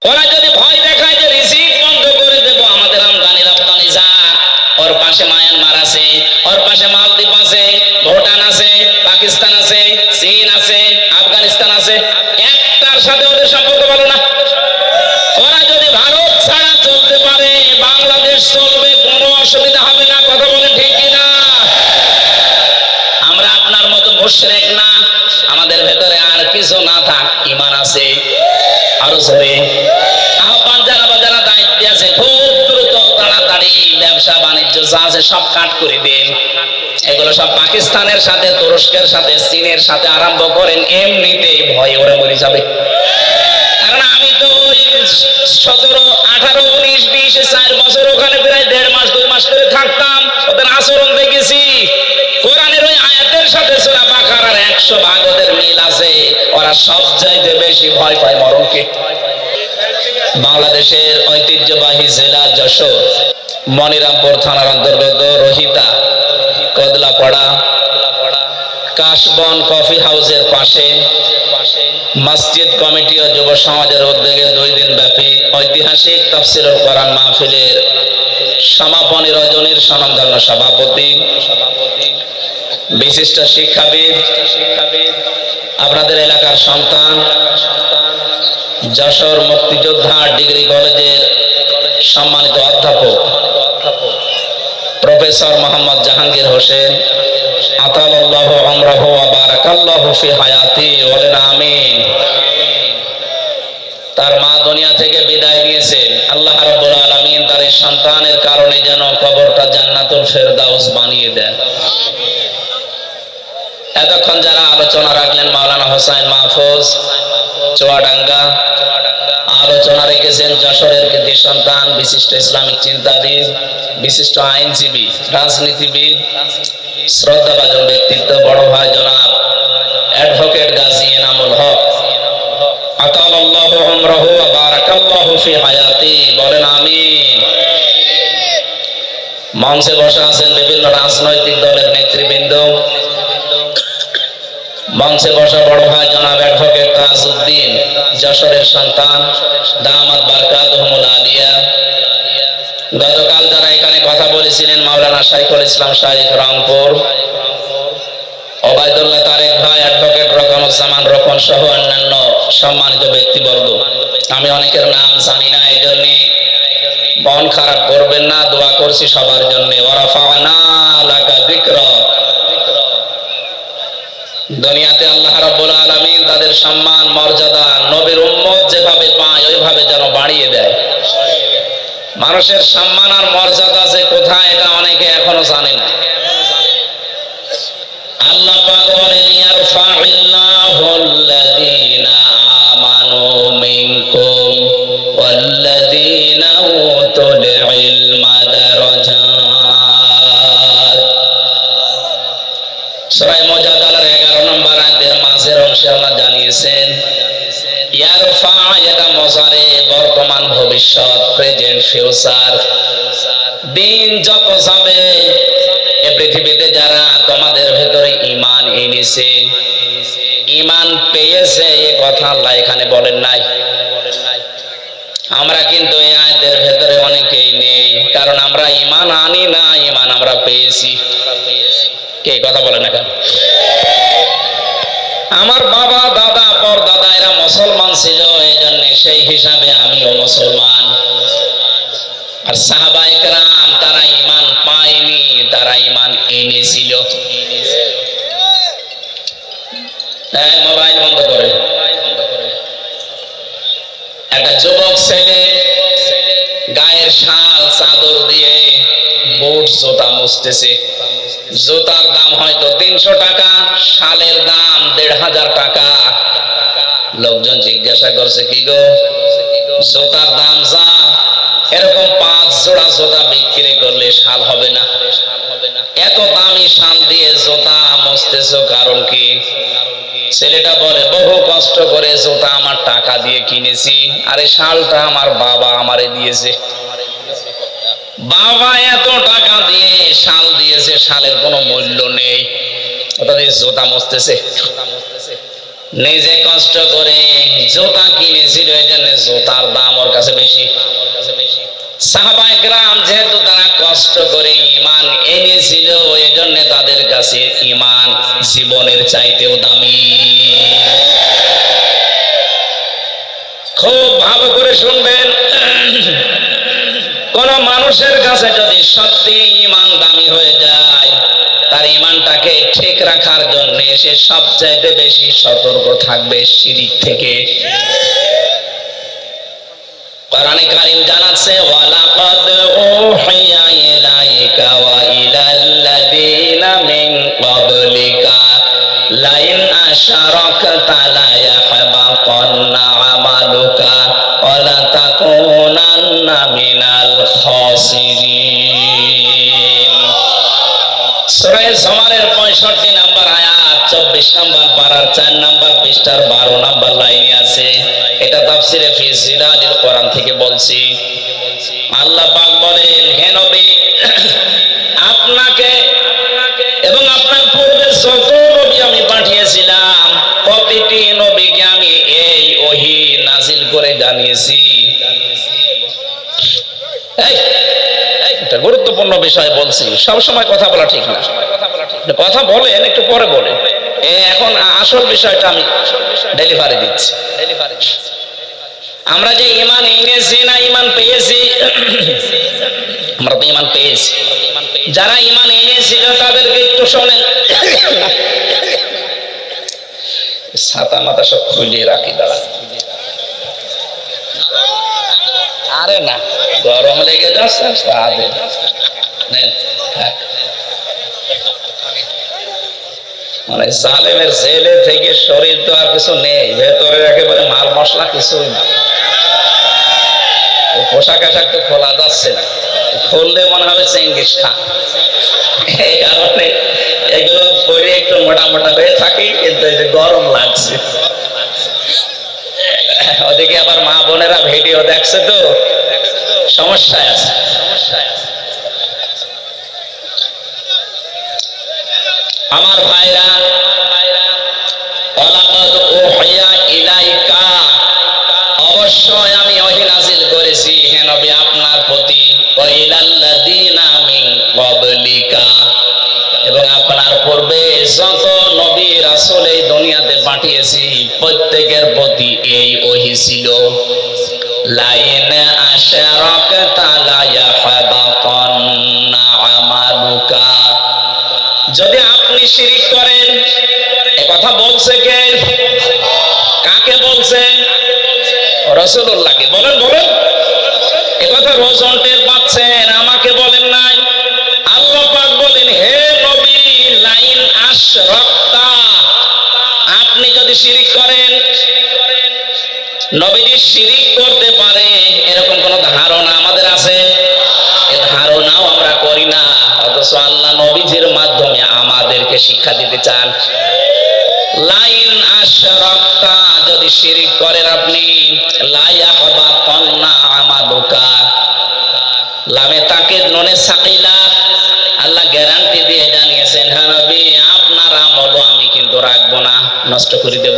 ওরা যদি ভয় দেখায় যে রিজিক বন্ধ করে দেব, আমাদের আমদানি রপ্তানি যা, ওর পাশে মায়ানমার আছে, ওর পাশে মালদ্বীপ আছে, ভুটান আছে, পাকিস্তান আছে, চীন আছে, আফগানিস্তান আছে, একটার সাথে ওদের সম্পর্ক ভালো না। ওরা যদি ভারত ছাড়া চলতে পারে, বাংলাদেশ চলবে, কোনো অসুবিধা হবে না। কথা বলেন ঠিক কিনা? আমরা আপনার মতো মুশরিক না, আমাদের ভেতরে আর কিছু না থাক, ঈমান আছে। আরো জোরে আহ্বান জানাবো, যারা দায়িত্বে আছে খুব দ্রুত তাড়াতাড়ি ব্যবসা বাণিজ্য যা আছে সব কাট করে দিন। এগুলো সব পাকিস্তানের সাথে, তুরস্কের সাথে, চীনের সাথে আরম্ভ করেন, এমনিতেই ভয়ে ওরা মরে যাবে। কারণ আমি তো ওই 17, 18, 19, 20, 4 বছর ওখানে প্রায় 1.5 মাস 2 মাস করে থাকতাম, ওদের আচরণ দেখেছি। কোরআনের ওই আয়াতের সাথে সূরা বাকারার 100 ভাগ ওদের মিল আছে। ওরা সবচাইতে বেশি ভয় পায় মরণকে। বাংলাদেশের ঐতিহ্যবাহী জেলা যশোর, মনিরামপুর থানার অন্তর্গত রহিতা কদলাপাড়া কাশবন কফি হাউসের পাশে মসজিদ কমিটি ও যুব সমাজের উদ্যোগে 2 দিন ব্যাপী ঐতিহাসিক তাফসীরুল কোরআন মাহফিলের সমাপনী রজনীর স্বনামধন্য সভাপতি, বিশিষ্ট শিক্ষাবিদ, আপনাদের এলাকার সন্তান, যশোর মুক্তিযোদ্ধা ডিগ্রি কলেজের সম্মানিত অধ্যাপক প্রফেসর মোহাম্মদ জাহাঙ্গীর হোসেন, আতালাল্লাহু আমরাহু ওয়া বারাকাল্লাহু ফি হায়াতি, বলেন আমিন। তার মা দুনিয়া থেকে বিদায় নিয়েছেন, আল্লাহ রাব্বুল আলামিন তার এই সন্তানের কারণে যেন কবরটা জান্নাতুল ফেরদাউস বানিয়ে দেন। এতক্ষণ যারা আলোচনা রাখলেন, মাওলানা হোসেন মাহফুজ চুয়াডাঙ্গা, আলোচনা রেখেছেন যশোরের কৃতি সন্তান, বিশিষ্ট ইসলামিক চিন্তাবিদ, বিশিষ্ট আইনজীবী, রাজনীতিবিদ, শ্রদ্ধাভাজন ব্যক্তিত্ব বড় ভাই জনাব অ্যাডভোকেট গাজী এনামুল হক, আতালাল্লাহু আমরাহু ওয়া বারাকাল্লাহু ফি হায়াতি, বলেন আমিন। মঞ্চে বসা আছেন বিভিন্ন রাজনৈতিক দলের নেতৃবৃন্দ, মঞ্চে বসা বড় ভাই জনাব অ্যাডভোকেট তাজউদ্দিন, যশোরের সন্তান, দামাত বারকাতুহুমুল আলিয়া। গতকাল যারা এখানে কথা বলেছিলেন, মাওলানা শাইখুল ইসলাম শাইখ রংপুর, ওবায়দুল্লাহ তারেক ভাই, অ্যাডভোকেট রকনুজ্জামান রকন সহ অন্যান্য সম্মানিত ব্যক্তিবর্গ। আমি অনেকের নাম জানি না, এই জন্য মন খারাপ করবেন না, দোয়া করছি সবার জন্য। ওয়ারাফা'না লাকা যিকরা, দুনিয়াতে আল্লাহ রাব্বুল আলামিন তাদের সম্মান মর্যাদা নবীর উম্মত যেভাবে পায় ওইভাবে যেন বাড়িয়ে দেয়। মানুষের সম্মান আর মর্যাদা যে কোথায়, এটা অনেকে এখনো জানে না। আল্লাহ পাক বলেন, ইয়ারফা'িল্লাহুল্লাযীনা আমানু মিনকুম ওয়াল্লাযীনা উতুল ইলমা দারাজাত। সূরা মুজাদালার 11 নম্বর আয়াতের মাঝের অংশে আল্লাহ জানিয়েছেন, ইয়ারফা, এটা মুজারে, বর্তমান ভবিষ্যৎ, প্রেজেন্ট ফিউচার। দিন যত যাবে, এই পৃথিবীতে যারা তোমাদের ভেতরে ঈমান এনেছে, ঈমান পেয়েছে, এই কথা আল্লাহ এখানে বলেন নাই। আমরা কিন্তু এই আয়াতের ভেতরে অনেকেই নেই, কারণ আমরা ঈমান আনি না, ঈমান আমরা পেয়েছি। কে কথা বলে না কেন? আমার বাবা, দাদা, পরদাদা এরা মুসলমান ছিল, এই জন্য সেই হিসাবে আমিও মুসলমান। আর সাহাবায়ে কেরাম তারা ঈমান পায়নি, তারা ঈমান এনেছিল। মোবাইল বন্ধ করে। একটা যুবক ছেলে গায়ের শাল চাদর দিয়ে বুট জুতা মুছতেছে। জুতার দাম হয়তো 300 টাকা, শালের দাম 1500 টাকা। লোকজন জিজ্ঞাসা করছে, কি গো, জুতার দাম যা, এরকম 5 জোড়া জুতা বিক্রি করলে শাল হবে না? এত দামি শাল দিয়ে জুতা মুছতেছো, কারণ কি? ছেলেটা বলে, বহু কষ্ট করে জুতা আমার টাকা দিয়ে কিনেছি, আর এই শালটা আমার বাবা আমারে দিয়েছে। বাবা এত টাকা দিয়ে শাল দিয়েছে, শালের কোনো মূল্য নেই, ওটা দিয়ে জুতা মুছতেছে। নিজে কষ্ট করে জুতা কিনেছিল, এই জন্য জুতার দাম ওর কাছে বেশি। সাহাবায়ে কেরাম যেহেতু তারা কষ্ট করে ঈমান এনেছিল, এই জন্য তাদের কাছে ঈমান জীবনের চাইতেও দামি। খুব ভালো করে শুনবেন, কোন মানুষের কাছে যদি সত্যি ঈমান দামি হয়ে যায়, তার ঈমানটাকে ঠিক রাখার জন্য সে সবচাইতে বেশি সতর্ক থাকবে শিরক থেকে। কোরআনে কারীম জানাচ্ছে, ওয়ালাকাদ উহিয়া ইলাইকা ওয়া ইলাল্লাযীনা মিন ক্বাবলিকা লাইন আশরাকতা লা ইয়াহবাতান্না আমালুকা ওয়া লা তাকুনান্না মিনাল খাসিরিন। সূরা জুমারের 65 নম্বর আয়াত, 24 নম্বর পারার 4 নম্বর পৃষ্ঠার 12 নম্বর লাইনে আছে। এটা তাফসিরে ফি জিলালিল কোরআন থেকে বলছি। আল্লাহ পাক বলেন, হে নবী, আপনাকে এবং আপনার পূর্বে যত নবী আমি পাঠিয়েছিলাম, প্রতিটি নবীকে আমি এই ওহী নাজিল করে জানিয়েছি। একটা গুরুত্বপূর্ণ বিষয় বলছি, সব সময় কথা বলা ঠিক না। কথা বলেন, একটু পরে বলেন। এখন আসল বিষয়টা আমি ডেলিভারি দিচ্ছি। আমরা যে ঈমান এনেছি না ঈমান পেয়েছি, আমরা তো ঈমান পেয়েছি। যারা ঈমান এনেছিল তাদেরকে একটু শোনেন। ছাতা মাথা সব খুলে রাখি, দাঁড়া। আরে না, গরম লেগে যাচ্ছে। মানে জালেমের জেলে থেকে শরীর তো আর কিছু নেই, ভেতরে একেবারে মাল মশলা কিছুই না। পোশাক আশাক তো খোলা যাচ্ছে না, খুললে মনে হবে চেঙ্গিস খান। এই কারণে এগুলো পরে একটু মোটা মোটা হয়ে থাকি, কিন্তু এই যে গরম লাগছে। ওদিকে আবার মা বোনেরা ভিডিও দেখছে তো, সমস্যায় আছে। আমার ভাইরা, ওয়ালাকাদ উহিয়া ইলাইকা, অবশ্যই আমি ওহী নাজিল করেছি হে নবী আপনার প্রতি, ওয়া ইলাল্লাযীনা মিন ক্বাবলিকা, এবং আপনার পূর্বে যত নবী রাসূল এই দুনিয়াতে পাঠিয়েছি প্রত্যেকের প্রতি এই ওহী ছিল। লাইন আশরাকতা লা ইয়াহবাতান্না আমালুকা, যদি আপনি শিরিক করেন। এ কথা বলছে কে? কাকে বলছে? রাসূলুল্লাহকে। বলেন বলেন, এ কথা রোজন টের পাচ্ছেন, আমাকে বলেন নাই। আল্লাহ পাক বলেন, হে নবী, লাইন আশরাকতা, আপনি যদি শিরিক করেন। নবীজি শিরিক করতে পারে এরকম কোন ধারণা আমাদের আছে? এ ধারণাও আমরা করি না, অথচ আল্লাহ নবীজির মাধ্যমে আমাদেরকে শিক্ষা দিতে চান। লাইন আশরাকতা, যদি শিরিক করেন আপনি, লা ইয়াহবাতান্না আমালুকা, লামে তাকিদ নুনে সাকিলা, আল্লাহ গ্যারান্টি দিয়ে জানিয়েছেন, হ্যাঁ নবী, আপনার আমলও আমি কিন্তু রাখবো না, নষ্ট করে দেব।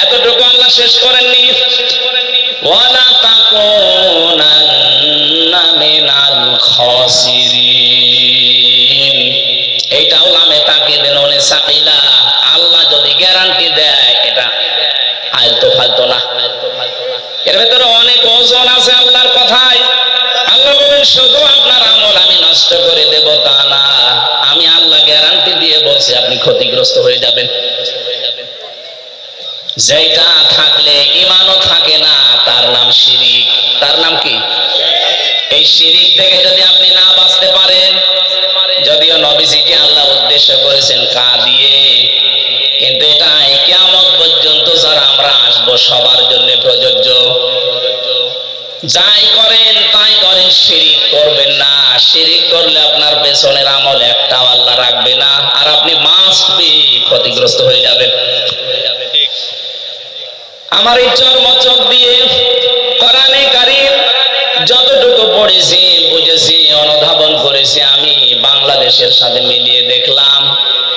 এতটুকু আল্লাহ শেষ করেননি, ওয়ালা তাকুনান্না মিনাল খাসিরিন, এইটাও লামে তাকিদ নুনে সাকিলা। আল্লাহ যদি গ্যারান্টি দেয়, এটা আলতো ফালতো না। এর ভেতরে অনেক ওজন আছে আল্লাহর কথায়। আল্লাহ বলেন, শুধু আপনার আমল আমি নষ্ট করে দেব তা না, আমি আল্লাহ গ্যারান্টি দিয়ে বলছি আপনি ক্ষতিগ্রস্ত হয়ে যাবেন। যেটা থাকলে ঈমানও থাকে না, তার নাম শিরিক। তার নাম কি? এই শিরিক থেকে যদি আপনি না বাঁচতে পারেন, যদিও নবীজিকে আল্লাহ উদ্দেশ্য করেছেন কা দিয়ে, কিন্তু এটা কিয়ামত পর্যন্ত যারা আমরা আসবো সবার জন্য প্রযোজ্য। যাই করেন তাই করেন, শিরিক করবেন না। শিরিক করলে আপনার পেছনের আমল একটাও আল্লাহ রাখবে না, আর আপনি মাস্ট বি ক্ষতিগ্রস্ত হয়ে যাবেন। আমার এই চর্মচক দিয়ে কোরআনে কারীম যতটুকু পড়েছি, বুঝেছি, অনুধাবন করেছি, আমি বাংলাদেশের সাথে মিলিয়ে দেখলাম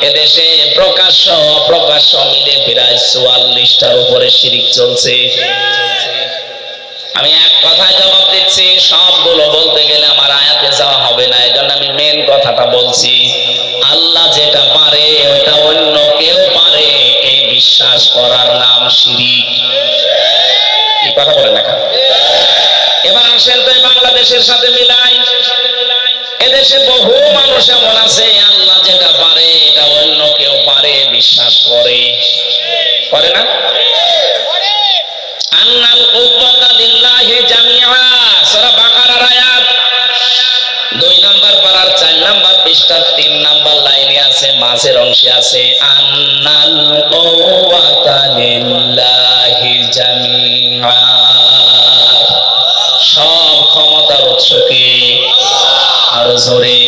এদেশে প্রকাশ্য অপ্রকাশ্য মিলে প্রায় 44টার উপরে শিরিক চলছে। আমি এক কথায় জবাব দিচ্ছি, সবগুলো বলতে গেলে আমার আয়াতে যাওয়া হবে না, এই জন্য আমি মেন কথাটা বলছি। আল্লাহ যেটা পারে ওইটা অন্য কেউ পারে, এই বিশ্বাস করার নাম শিরিক। কি কথা বলে না? এবার আসেন তো বাংলাদেশের সাথে মিলাই। এদেশে বহু মানুষ এমন আছে আল্লাহ যেটা পারে এটা অন্য কেউ পারে বিশ্বাস করে, করে না? আন্নাল কুওয়াতা লিল্লাহি জামিআ, সূরা বাকারার আয়াত 2 নাম্বার পারার 4 নাম্বার পৃষ্ঠার 3 নাম্বার লাইনে আছে, মাঝের অংশে আছে আন্নাল কুওয়াতা লিল্লাহি জামিআ। সব ক্ষমতার উৎস কে? আরো জোরে।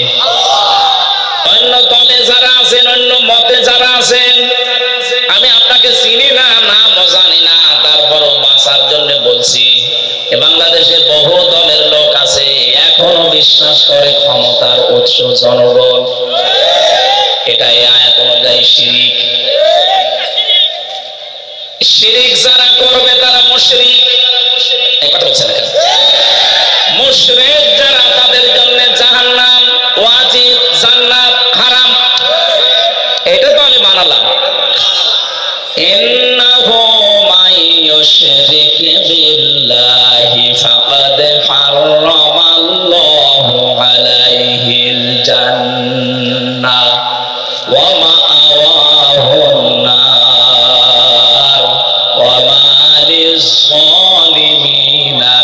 অন্য দলে যারা আছেন, অন্য মতে যারা আছেন, আমি আপনাকে চিনি না, নামও জানি না, তারপরও বাঁচার জন্য বলছি, বাংলাদেশে বহু দলের লোক আছে এখনো বিশ্বাস করে ক্ষমতার উৎস জনগণ। এটা এই আয়াত অনুযায়ী শিরিক। শিরিক যারা করবে তারা মুশরিক। এই কথা বলছেন না কেন? মুশরিক যারা তাদের জন্য জাহান্নাম ওয়াজিব, জান্নাত হারাম। এটা তো আমি বানালাম। ইন্নাহু মাইয়ুশরিক বিল্লাহি ফাকাদ হারামাল্লাহু আলাইহিল জান্নাহ ওয়া মাআওয়াহুন নার ওয়া মা লিয-যালিমিনা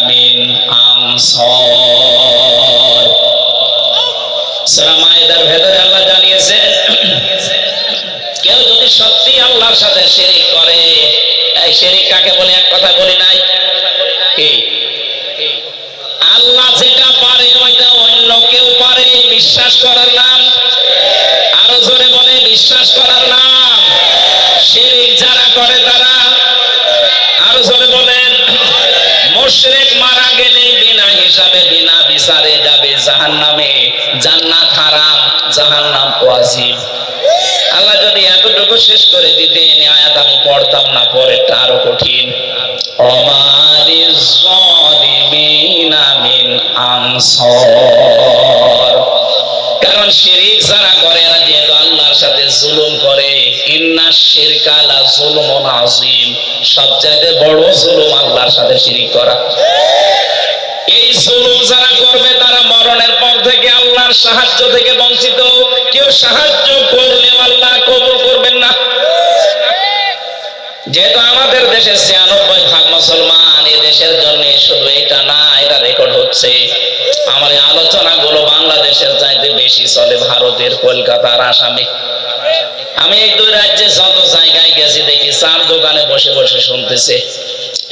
মিন আনসার। সূরা মাইদার ভেতরে আল্লাহ জানিয়েছেন, কেউ যদি সত্যি আল্লাহর সাথে শিরিক করে, এই শিরিক কাকে বলে এক কথা বলি নাই? কি? আল্লাহ যেটা পারে ওইটা অন্য কেউ পারে বিশ্বাস করার নাম। আরো জোরে বলে, বিশ্বাস করার নাম শিরিক। যারা করে তারা, আরো জোরে বলেন, মুশরিক মারা গেলে বিনা হিসাবে বিনা বিচারে যাবে জাহান্নামে। জান্নাত হারাম, জাহান্নাম ওয়াজিব। আল্লাহ যদি এতটুকু শেষ করে দিতেন, আয়াত আমি পড়তাম না, পরেরটা আরো কঠিন। কারণ শিরিক যারা করে এরা যেহেতু আল্লাহর সাথে জুলুম করে, ইন্নাশ শিরকা লা যুলমুন আযীম, সবচেয়ে বড় জুলুম আল্লাহর সাথে শিরিক করা। এই জুলুম যারা করবে তারা মরণের পর থেকে আল্লাহর সাহায্য থেকে বঞ্চিত। কেউ সাহায্য করলে আল্লাহ কবুল করবেন না। যেহেতু আমাদের দেশে 96% মুসলমান, এই দেশের জন্য শুধু এটা না, এটা রেকর্ড হচ্ছে। আমার এই আলোচনাগুলো বাংলাদেশের চাইতে বেশি চলে ভারতের, কলকাতার, আসামে। আমি এই 2 রাজ্যে যত জায়গায় গেছি দেখি চার দোকানে বসে বসে শুনতেছে।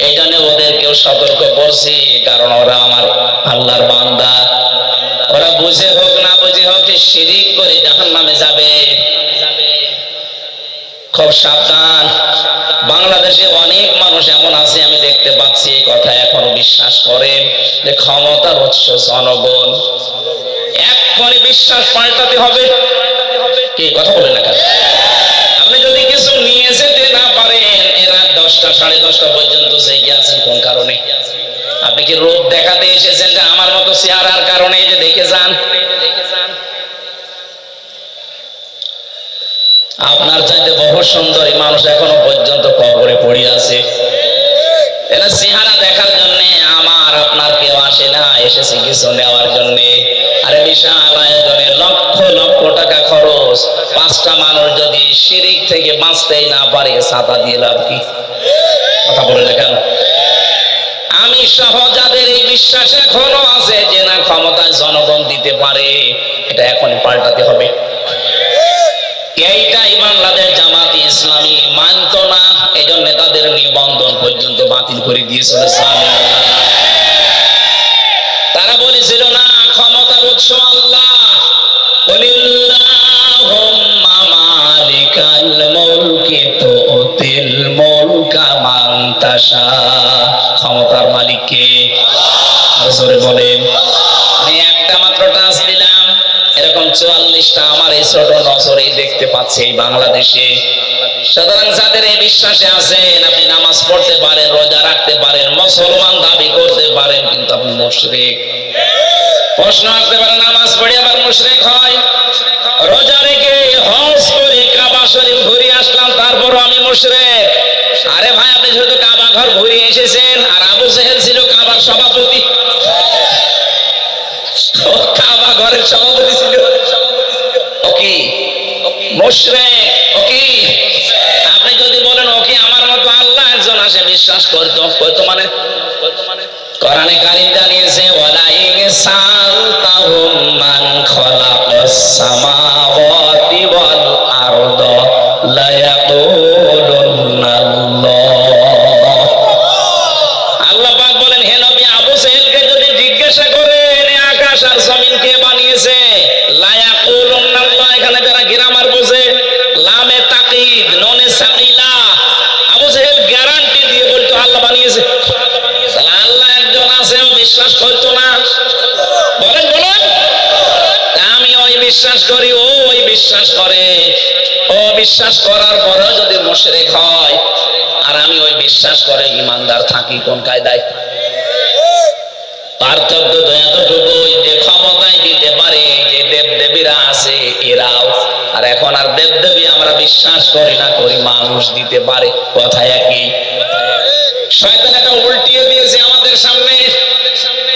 এই জন্য ওদেরকেও সতর্ক করছি, কারণ ওরা আমার আল্লাহর বান্দা। ওরা বুঝে হোক না বুঝে হোক শিরিক করে জাহান্নামে যাবে। খুব সাবধান। বাংলাদেশে অনেক মানুষ এমন আছে, আমি দেখতে পাচ্ছি, এই কথা এখনো বিশ্বাস করে যে ক্ষমতার উৎস জনগণ। এক্ষুনি বিশ্বাস পাল্টাতে হবে। কি কথা বলে না কেন? আপনি যদি কিছু নিয়ে যেতে না পারেন, এরা 10টা 10:30 পর্যন্ত জেগে আছেন কোন কারণে? আপনি কি রোদ দেখাতে এসেছেন যে আমার মতো চেহারার কারণে? যে দেখে যান, আপনার চাইতে বহু সুন্দরী মানুষ এখনো পর্যন্ত কবরে পড়ে আছে। এরা চেহারা দেখার জন্য আমার আপনার কেউ আসে না, এসেছে কিছু নেওয়ার জন্য। আরে বিশাল আয়োজনে লক্ষ লক্ষ টাকা খরচ, 5টা মানুষ যদি শিরিক থেকে বাঁচতেই না পারে, ছাতা দিয়ে লাভ কি? কথা বলে না কেন? আমি সহ যাদের এই বিশ্বাস এখনো আছে যে না ক্ষমতায় জনগণ দিতে পারে, এটা এখনই পাল্টাতে হবে। এইটাই বাংলাদেশ জামাতে ইসলামী মানত না, এই জন্য তাদের নিবন্ধন পর্যন্ত বাতিল করে দিয়েছিল। তারা বলেছিল না ক্ষমতার উৎস আল্লাহ, কুলিল্লাহুম্মা মালিকাল মুলকি তুতিল মুলকা মান তাশা। ক্ষমতার মালিক কে? জোরে বলেন। আমি একটা মাত্র টাচ দিলাম, এরকম 44টা আমার এই ছোট নজরেই দেখতে পাচ্ছি এই বাংলাদেশে। সুতরাং যাদের এই বিশ্বাসে আছেন, আপনি নামাজ পড়তে পারেন, রোজা রাখতে পারেন, মুসলমান দাবি করতে পারেন, কিন্তু আপনি মুশরিক। প্রশ্ন আসতে পারে, নামাজ পড়ে আবার মুশরিক হয়, রোজা রেখে হজ করে কাবা শরীফ ঘুরে আসলাম, তারপরও আমি মুশরিক। আরে ভাই, আপনি শুধু কাবা ঘর ঘুরে এসেছেন, আর আবু জেহেল ছিল কাবার সভাপতি, কাবা ঘরের সভাপতি ছিল, ও কি মুশরিক? ও কি? আপনি যদি বলেন ও কি আমার মতো আল্লাহ একজন আসে বিশ্বাস করতো, কইতো মানে কোরআনে কারীম জানিয়েছে, ওয়ালা ইনসালতাহুম মান খালাকাস সামাওয়াতি ওয়াল আরদ লা ইয়াকুলুন্নাল্লাহ। আল্লাহ পাক বলেন, হে নবী, আবু জেহেলকে যদি জিজ্ঞাসা করেন আকাশ আর জমিন কে বানিয়েছে, লা ইয়াকুলুন্নাল্লাহ, এখানে যারা গ্রামার বোঝে, লামে তাকিদ নুনে সাকিলা, আবু জেহেল গ্যারান্টি দিয়ে বলতো আল্লাহ বানিয়েছে। তাহলে আল্লাহ একজন আছে, ও বিশ্বাস করতো না? বলেন বলেন। আমি ওই বিশ্বাস করি, ও ওই বিশ্বাস করে, ও বিশ্বাস করার পরেও যদি মুশরিক হয়, আর আমি ওই বিশ্বাস করে ইমানদার থাকি, কোন কায়দায়? পার্থক্য তো এতটুকুই যে ক্ষমতায় দিতে পারে, যে দেব দেবীরা আছে এরাও, আর এখন আর দেব দেবী আমরা বিশ্বাস করি না, করি মানুষ দিতে পারে, কথা একই। শয়তান এটা উল্টিয়ে দিয়েছে আমাদের সামনে,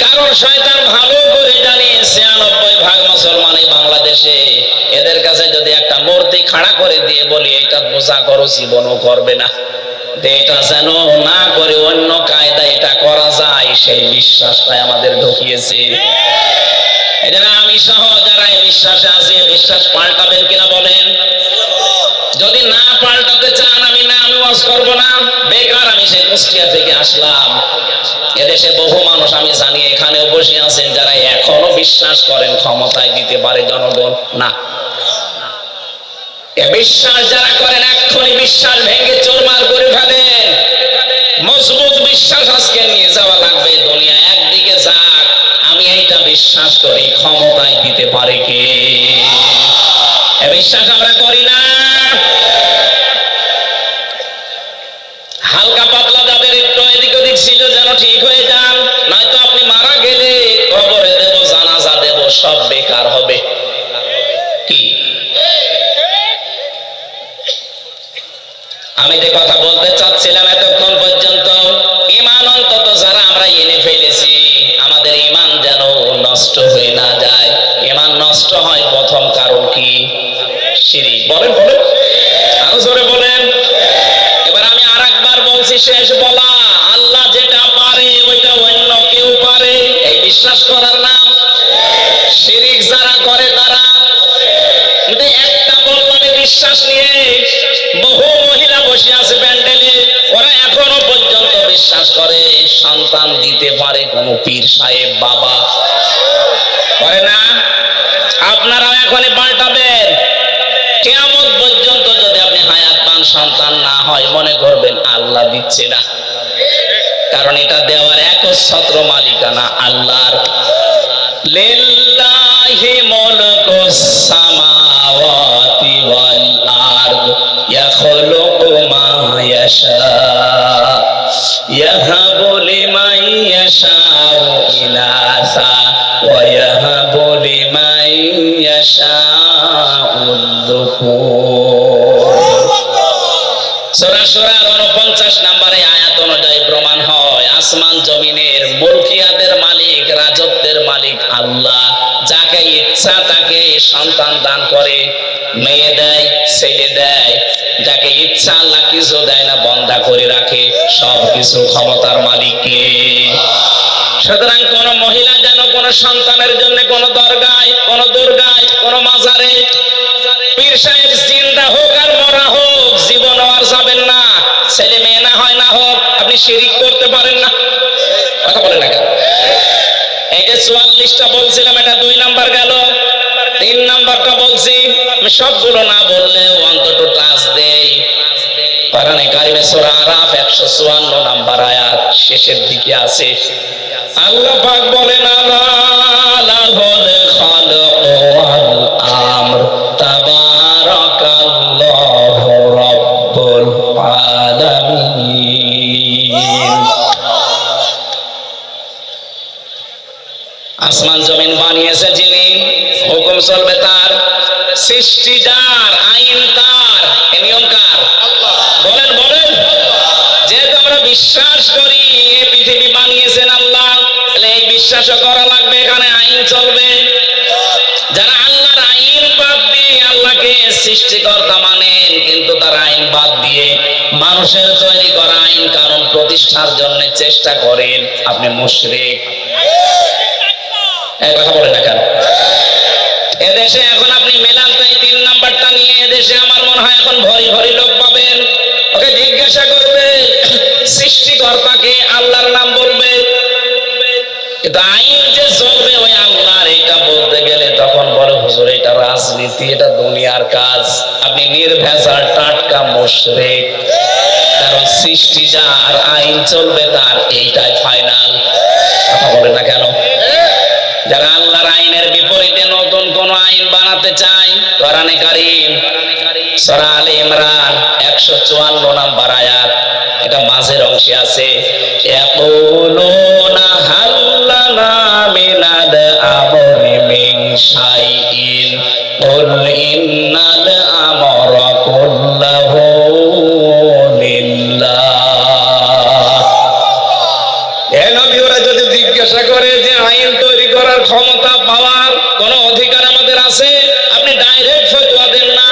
কারণ শয়তান ভালো করে জানে 96% মুসলমান এই বাংলাদেশে, এদের কাছে যদি একটা মূর্তি খাড়া করে দিয়ে বলি এটা পূজা করো, জীবনও করবে না, এটা যেন না করে অন্য কায়দা এটা করা যায়, সেই বিশ্বাসটাই আমাদের ঢুকিয়েছে। এজন্য আমি সহ যারা এই বিশ্বাসে আছে, বিশ্বাস পাল্টাবেন কিনা বলেন? যদি না পাল্টাতে চান, আমি ওয়াজ করব না, বেকার আমি সেই কুষ্টিয়া থেকে আসলাম। এদেশে বহু মানুষ আমি জানি এখানেও বসে আছেন যারা এখনো বিশ্বাস করেন ক্ষমতায় দিতে পারে জনগণ। না, বিশ্বাস যারা করেন এক্ষুনি বিশ্বাস ভেঙে চুরমার করে ফেলেন। মজবুত বিশ্বাস আজকে নিয়ে যাওয়া লাগবে, দুনিয়া একদিকে যাক, আমি এইটা বিশ্বাস করি ক্ষমতায় দিতে পারে কে। এ বিশ্বাস আমরা করি না। হালকা পাতলা যাদের একটু এদিক ওদিক ছিল যেন ঠিক হয়ে যান, নয়তো আপনি মারা গেলে কবরে দেব, জানাজা দেব, সব বেকার হবে। কি আমি যে কথা বলতে চাচ্ছিলাম এতক্ষণ পর্যন্ত, ঈমান অন্তত যারা আমরা এনে ফেলেছি, আমাদের ঈমান যেন নষ্ট হয়ে না যায়। ঈমান নষ্ট হয় প্রথম কারণ কি? শিরক। বলেন বলেন, আরো জোরে বলেন। এবার আমি আরেকবার বলছি, শেষ বলা, আল্লাহ যেটা পারে ওইটা অন্য কেউ পারে, এই বিশ্বাস করার নাম শিরক। যারা করে তারা, একটা বললাম বিশ্বাস নিয়ে, বহু মহিলা বসে আছে প্যান্ডেলে, ওরা এখনো পর্যন্ত বিশ্বাস করে সন্তান দিতে পারে কোন পীর সাহেব বাবা, করে না? আপনারাও এখনই পাল্টাবেন। কিয়ামত পর্যন্ত যদি আপনি হায়াত পান, সন্তান না হয়, মনে করবেন আল্লাহ দিচ্ছে না, কারণ এটা দেওয়ার একচ্ছত্র মালিকানা আল্লাহর। লিল্লাহি মুলকুস সামাওয়াতি ওয়াল আরদ ইয়াখলুকু মা ইয়াশা ইয়াহাবু লিমান ইয়াশাউ ইনাসা ওয়া ইয়াহাবু লিমান ইয়াশাউ যুকুর। সূরা সূরার 49 নম্বরে আয়াত অনুযায়ী প্রমাণ হয় আসমান জমিনের মুলকিয়াতের মালিক, রাজত্বের মালিক আল্লাহ। যাকে ইচ্ছা তাকে সন্তান দান করে, মেয়ে দেয়, ছেলে দেয়, যাকে ইচ্ছা আল্লাহ কিছু দেয় না, বন্ধা করে রাখে। সবকিছু ক্ষমতার মালিক কে? সুতরাং কোন মহিলা যেন কোন সন্তানের জন্য কোন দরগায়, কোন দুর্গায়, কোন মাজারে পীর সাহেব জিন্দা হোক আর মরা হোক, জীবন আর যাবেন না। ছেলে মেয়ে না হয় না হোক, আপনি শিরিক করতে পারেন না। কথা বলে না কেন? এই যে 44টা বলছিলাম, এটা 2 নাম্বার গেল। 3 নাম্বারটা বলছি, আমি সবগুলো না বললেও অন্তত টাচ দেই। কোরআনে কারিমে সূরা আরাফ 154 নাম্বার আয়াত শেষের দিকে আছে। আল্লাহ পাক বলেন, আলা লাহুল খালকু ওয়াল আসমান জমিন বানিয়েছে যিনি, হুকুম চলবে তার, সৃষ্টি যার, আইন তার, এ নিয়ম কার? বলেন বলেন। যেহেতু আমরা বিশ্বাস করি এই পৃথিবী বানিয়েছেন আল্লাহ, তাহলে এই বিশ্বাসও করা লাগবে এখানে আইন চলবে। যারা আল্লাহর আইন বাদ দিয়ে আল্লাহকে সৃষ্টিকর্তা মানেন, কিন্তু তার আইন বাদ দিয়ে মানুষের তৈরি করা আইন কানুন প্রতিষ্ঠার জন্য চেষ্টা করেন, আপনি মুশরিক। এই কথা বলেন না কেন? এদেশে এখন আপনি মেলান তাই 3 নাম্বারটা নিয়ে, এদেশে আমার মনে হয় এখন ভরি ভরি লোক পাবেন, ওকে জিজ্ঞাসা করবে সৃষ্টিকর্তাকে, আল্লাহর নাম বলবে, কিন্তু আইন যে চলবে ওই আল্লাহর, এটা বলতে গেলে তখন বলে হুজুর এটা রাজনীতি, এটা দুনিয়ার কাজ। আপনি নির্ভেজাল টাটকা মুশরিক। কারণ সৃষ্টি যার, আইন চলবে তার, এইটাই ফাইনাল। কথা বলে না কেন? যারা আল্লাহর আইনের বিপরীতে নতুন কোন আইন বানাতে চায়, কোরআনে কারীম সূরা আলে ইমরান 154 নাম্বার আয়াত, এটা মাঝের অংশে আছে, ইয়াকুলুনা হাল্লানা মিনাল আমরি মিন শাইইন কুল ইন্নাল আমরা কুল্লাহু লিল্লাহ। এ নবী, ওরা যদি জিজ্ঞাসা করে যে আইন তৈরি করার ক্ষমতা পাওয়ার কোন অধিকার আমাদের আছে, আপনি ডাইরেক্ট ফতোয়া দেন না,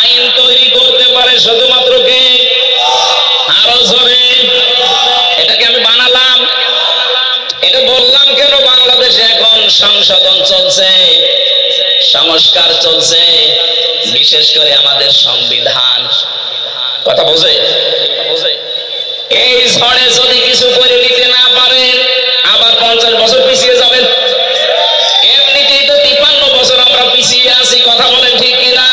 আইন তৈরি করতে পারে শুধুমাত্র কে? আরো জোরে। এটাকে আমি বানালাম, এটা বললাম কেন? বাংলাদেশে এখন সংশোধন চলছে, সংস্কার চলছে, বিশেষ করে আমাদের সংবিধান। কথা বোঝে? এই ঝড়ে যদি কিছু করে নিতে না পারেন, আবার 50 বছর পিছিয়ে যাবেন। এমনিতেই তো 53 বছর আমরা পিছিয়ে আছি। কথা বলেন ঠিক কিনা?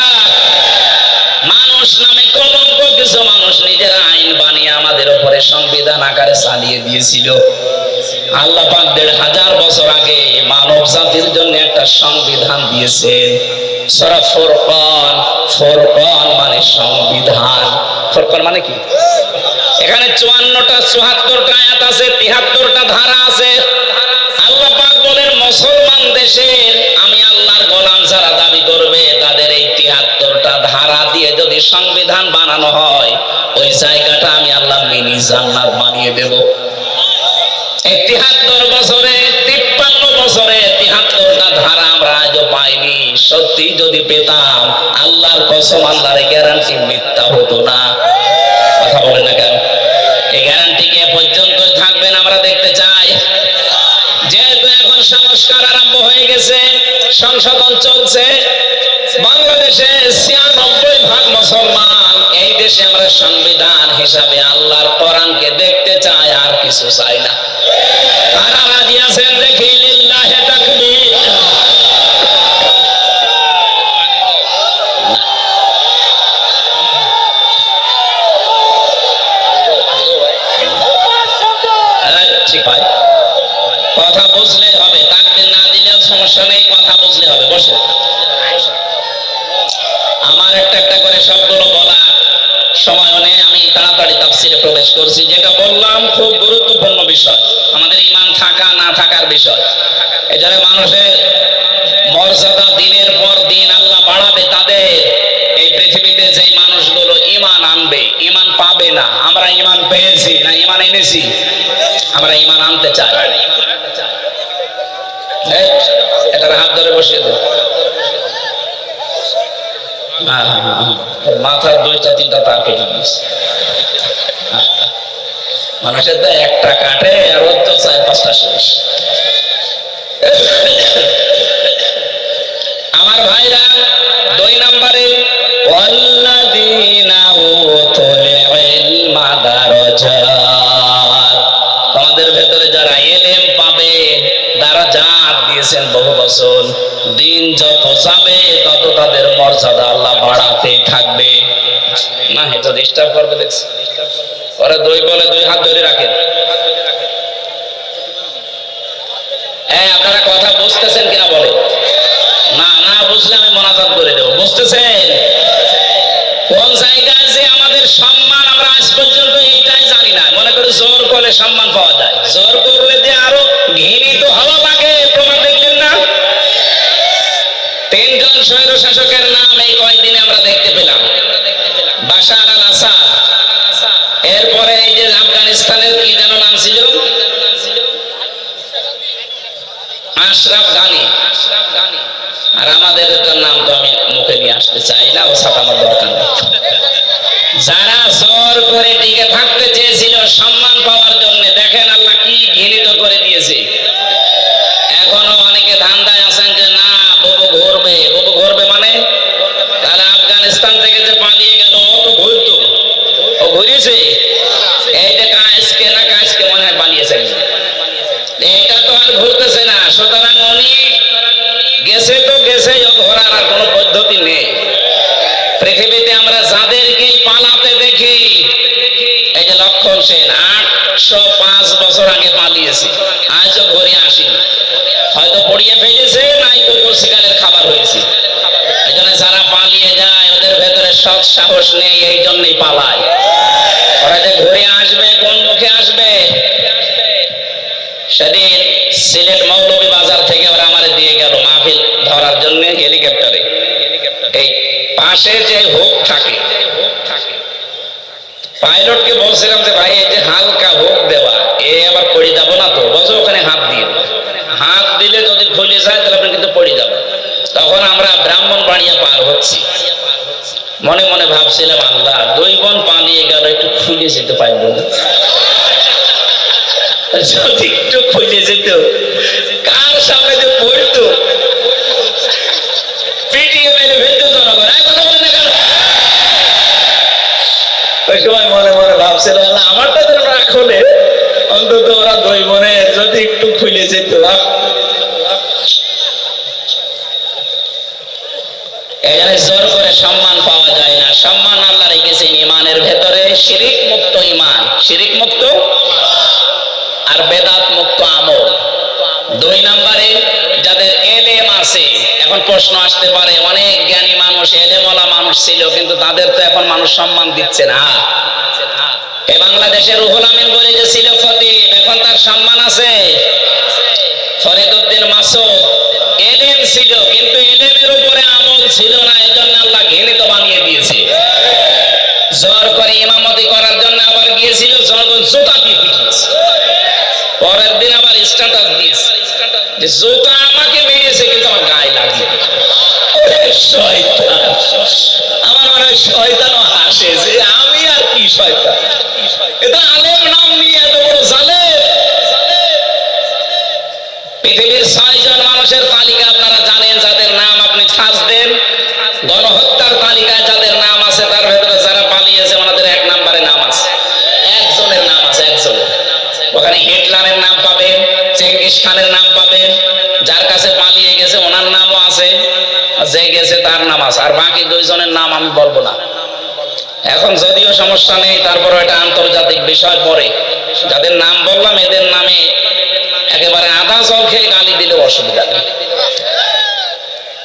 মানুষ নামে কলঙ্ক কিছু মানুষ নিজেরা আইন বানিয়ে আমাদের উপরে সংবিধান আকারে চালিয়ে দিয়েছিল। আল্লাহ পাক 1500 বছর আগে মানব জাতির জন্য একটা সংবিধান দিয়েছেন, সূরা ফুরকান। ফুরকান মানে সংবিধান। ফুরকান মানে কি? এখানে 54টা 74টা আয়াত আছে, 73টা ধারা আছে। আল্লাহ পাক বলেন মুসলমান দেশের আমি আল্লাহর গোলাম যারা দাবি করবে, তাদের এই 73টা ধারা দিয়ে যদি সংবিধান বানানো হয়, ওই জায়গাটা আমি আল্লাহ মিনি জান্নাত বানিয়ে দেব। 73 বছরে 53 বছরে 73টা ধারা আমরা আজও পাইনি। সত্যি যদি পেতাম, আল্লাহর কসম, আল্লাহর গ্যারান্টি মিথ্যা হতো না। কথা বলে না কেন? এই গ্যারান্টি কে পর্যন্ত থাকবেন আমরা দেখতে চাই। যেহেতু এখন সংস্কার আরম্ভ হয়ে গেছে, সংশোধন চলছে, বাংলাদেশে 96% মুসলমান, এই দেশে আমরা সংবিধান হিসাবে আল্লাহর কোরআনকে দেখতে চাই, আর কিছু চাই না। কারা রাজি আছেন দেখি? লিল্লাহি তাকবীর। কথা বুঝলে হবে, তাকবীর না দিলেও সমস্যা নেই, কথা বুঝলে হবে। বসে আমার একটা একটা করে সবগুলো বলা সময় নেই, আমি তাড়াতাড়ি তাফসীরে প্রবেশ করছি। যেটা বললাম খুব গুরুত্বপূর্ণ বিষয়, আমাদের ঈমান থাকা না থাকার বিষয়। এজন্য মানুষের মর্যাদা দিনের পর দিন আল্লাহ বাড়াবে তাদের। এই পৃথিবীতে যে মানুষগুলো ঈমান আনবে, ঈমান পাবে না। আমরা ঈমান পেয়েছি না ঈমান এনেছি? আমরা ঈমান আনতে চাই। এটার হাত ধরে বসিয়ে দেব। মাথার 2-3টা তার কেটে দিয়েছে। মানুষের তো একটা কাটে আর ওর তো 4-5টা শেষ। আমার ভাইরা, 2 নম্বরে ওয়াল্লাযীনা উতুল ইলমা দারাজাত, তোমাদের ভেতরে যারা ইলম পাবে, দারাজাত দিয়েছেন বহু বছর। দিন যত যাবে তত তাদের মর্যাদা আল্লাহ বাড়াতে থাকবে। না, এটা ডিস্টার্ব করবে দেখছি। ওরা 2 বলে 2 হাত ধরে রাখেন। আপনারা কথা বুঝতেছেন কিনা বলে? না, না বুঝলে আমি মোনাজাত করে দেবো। বুঝতেছেন? কোন জায়গায় যে আমাদের সম্মান আমরা আজ পর্যন্ত এইটাই জানি না। মনে করি জোর করলে সম্মান পাওয়া যায়, জোর করলে যে আরো ঘৃণিত হওয়া লাগে প্রমাণ স্বৈরশাসকের নাম এই কয়েকদিনে আমরা দেখতে পেলাম, বাশার আল আসাদ। এরপরে এই যে আফগানিস্তানের কি যেন নাম ছিল, আশরাফ গানি। আর আমাদের নাম তো আমি মুখে নিয়ে আসতে চাই না, ও ছাপানোর দরকার নেই। যারা জোর করে টিকে থাকতে চেয়েছিল সম্মান পাওয়ার জন্য, দেখেন আল্লাহ কি ঘৃণিত করে দিয়েছে। এখনো অনেকে ধান্দায় আছেন যে না বুবু ঘুরবে, বুবু ঘুরবে মানে তাহলে আফগানিস্তান থেকে যে পালিয়ে গেল ও তো ঘুরতো, ও ঘুরেছে। এই যে কাজকে না কাজকে মনে হয় পালিয়েছে, এটা তো আর ঘুরতেছে না। সুতরাং উনি গেছে তো গেছে, ও ঘোরার আর কোনো পদ্ধতি নেই। পৃথিবীতে আমরা যাদেরকে পালাতে দেখি, এই যে লক্ষণ সেন 805 বছর আগে পালিয়েছে, আজও ঘুরে আসেনি। হয়তো পড়িয়ে ফেলেছে, নাই কুকুর শিকারের খাবার হয়েছে। এই জন্য যারা পালিয়ে যায় ওদের ভেতরে সৎ সাহস নেই, এই জন্যই পালায়। ওরা যে ঘুরে আসবে কোন মুখে আসবে। সেদিন সিলেট মৌলভী বাজার থেকে ওরা আমার দিয়ে গেল মাহফিল ধরার জন্য হেলিকপ্টারে। এই পাশে যে হুক থাকে, পাইলটকে বলছিলাম যে ভাই এই যে হালকা হুক দেওয়া, এ আবার পড়ে যাবো না তো? বলছো ওখানে হাত দিয়ে, হাত দিলে যদি খুলে যায় তাহলে আপনি কিন্তু পড়ে যাবো। তখন আমরা ব্রাহ্মণবাড়িয়া পার হচ্ছি, মনে মনে ভাবছিলাম আল্লাহ 2 বোন পালিয়ে গেল, একটু খুলে যেতে পারবো না? যদি একটু খুলে যেত, কার সামনে যে পড়তো, পিটিয়ে মেরে ফেলতো জনগণ। কথা বলে না কেন? ওই সময় মনে মনে ভাবছিলাম আল্লাহ আমারটা যেন না খোলে, অন্তত ওরা 2 বোনের যদি একটু খুলে যেত। এখানে জোর করে সম্মান পাওয়া যায় না। সম্মান আল্লাহ রেখেছেন ইমানের ভেতরে, শিরিক মুক্ত ইমান, শিরিক মুক্ত আর বেদাত মুক্ত আমল। 2 নম্বরে যাদের এলেম আছে। এখন প্রশ্ন আসতে পারে, অনেক জ্ঞানী মানুষ, এলেমওয়ালা মানুষ ছিল, কিন্তু তাদের তো এখন মানুষ সম্মান দিচ্ছে না। এই বাংলাদেশের রুহুল আমিন বলে যে ছিল খতিব, এখন তার সম্মান আছে? ফরিদউদ্দিন মাসুদ এলেম ছিল, কিন্তু এলেমের উপরে আমল ছিল না, এজন্য আল্লাহ ঘৃণিত বানিয়ে দিয়েছে। জোর করে ইমামতি করার জন্য আবার গিয়েছিল, জনগণ জুতা দিয়ে পিটিয়েছে। পরের দিন আবার স্ট্যাটাস দিয়েছে যে জুতা আমাকে মেরেছে কিন্তু আমার গায়ে লাগে। শয়তান! আমার মনে হয় শয়তানও হাসে যে আমি আর কি শয়তান, এটা আলেম নাম নিয়ে এত বড় জালেম। পৃথিবীর 6 জন মানুষের তালিকা আপনারা জানেন, যাদের নাম আপনি সার্চ দেন, গণহত্যার তালিকায় যাদের নাম আছে তার ভেতরে যারা পালিয়েছে ওনাদের 1 নম্বরে নাম আছে। একজনের নাম আছে, একজনের। ওখানে হিটলারের নাম পাবেন, চেঙ্গিস খানের নাম পাবেন, যার কাছে পালিয়ে গেছে ওনার নামও আছে, যে গেছে তার নাম আছে। আর বাকি 2 জনের নাম আমি বলবো না। এখন যদিও সমস্যা নেই, তারপর এটা আন্তর্জাতিক বিষয় পড়ে। যাদের নাম বললাম এদের নামে একেবারে আধা জল খেয়ে গালি দিলেও অসুবিধা নেই।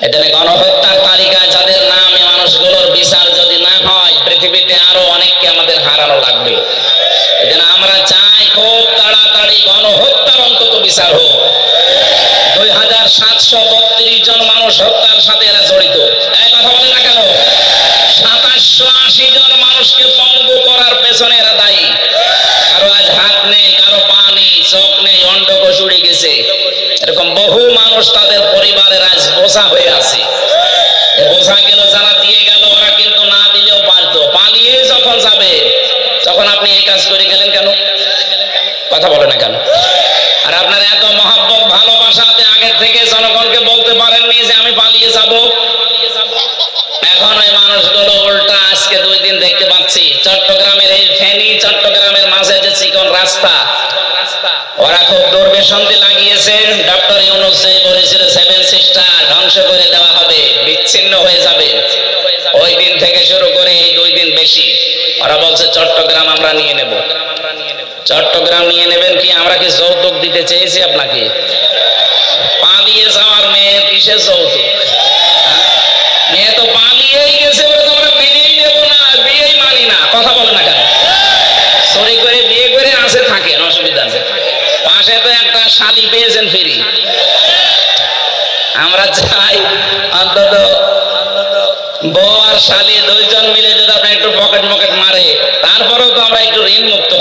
এখানে গণহত্যার তালিকায় যাদের নাম, এই মানুষগুলোর বিচার যদি না হয়, পৃথিবীতে আরো অনেককে আমাদের হারানো লাগবে। এজন্য আমরা চাই খুব তাড়াতাড়ি গণহত্যার অন্তত বিচার হোক। 2732 জন মানুষ হত্যার সাথে এরা জড়িত। এই কথা বলে না কেন? 2780 জন মানুষকে পঙ্গু করার পেছনে এরা দায়ী। কারো আজ হাত নেই, কারো পা নেই, চোখ নেই, অন্ডকোষ উড়ে গেছে। এরকম বহু মানুষ তাদের পরিবারের আজ বোঝা হয়ে আছে। বোঝা গেল যারা দিয়ে গেল, ওরা কিন্তু না দিলেও পারতো। পালিয়ে যখন যাবে তখন আপনি এই কাজ করে গেলেন কেন? কথা বলে না কেন? আর আপনার এত মহব্বত ভালোবাসাতে আগের থেকে জনগণকে বলতে পারেননি যে আমি পালিয়ে যাব। এখন ওই মানুষগুলো উল্টা আজকে 2 দিন দেখতে পাচ্ছি চট্টগ্রামের এই ফেনী চট্টগ্রামের মাঝে যে চিকন রাস্তা, ওরা খুব দুর্বিসন্ধি লাগিয়েছে। ডক্টর ইউনূস বলেছিল 7 সিস্টার ধ্বংস করে দেওয়া হবে, বিচ্ছিন্ন হয়ে যাবে। ওই দিন থেকে শুরু করে এই 2 দিন বেশি ওরা বলছে চট্টগ্রাম আমরা নিয়ে নেব। চট্টগ্রাম নিয়ে নেবেন কি? আমরা কি যৌতুক দিতে চেয়েছি আপনাকে? পালিয়ে যাওয়ার মেয়ে কিসের যৌতুক? মেয়ে তো পালিয়েই গেছে, বলে তো আমরা মেনেই নেব না, বিয়েই মানি না। কথা বলে না কেন? চুরি করে বিয়ে করে আসে থাকেন, অসুবিধা নেই। পাশে তো একটা শালি পেয়েছেন ফ্রি। আমরা চাই অন্তত বউ আর শালি দুইজন মিলে যদি আপনি একটু পকেট মকেট মারে, তারপরেও তো আমরা একটু ঋণ মুক্ত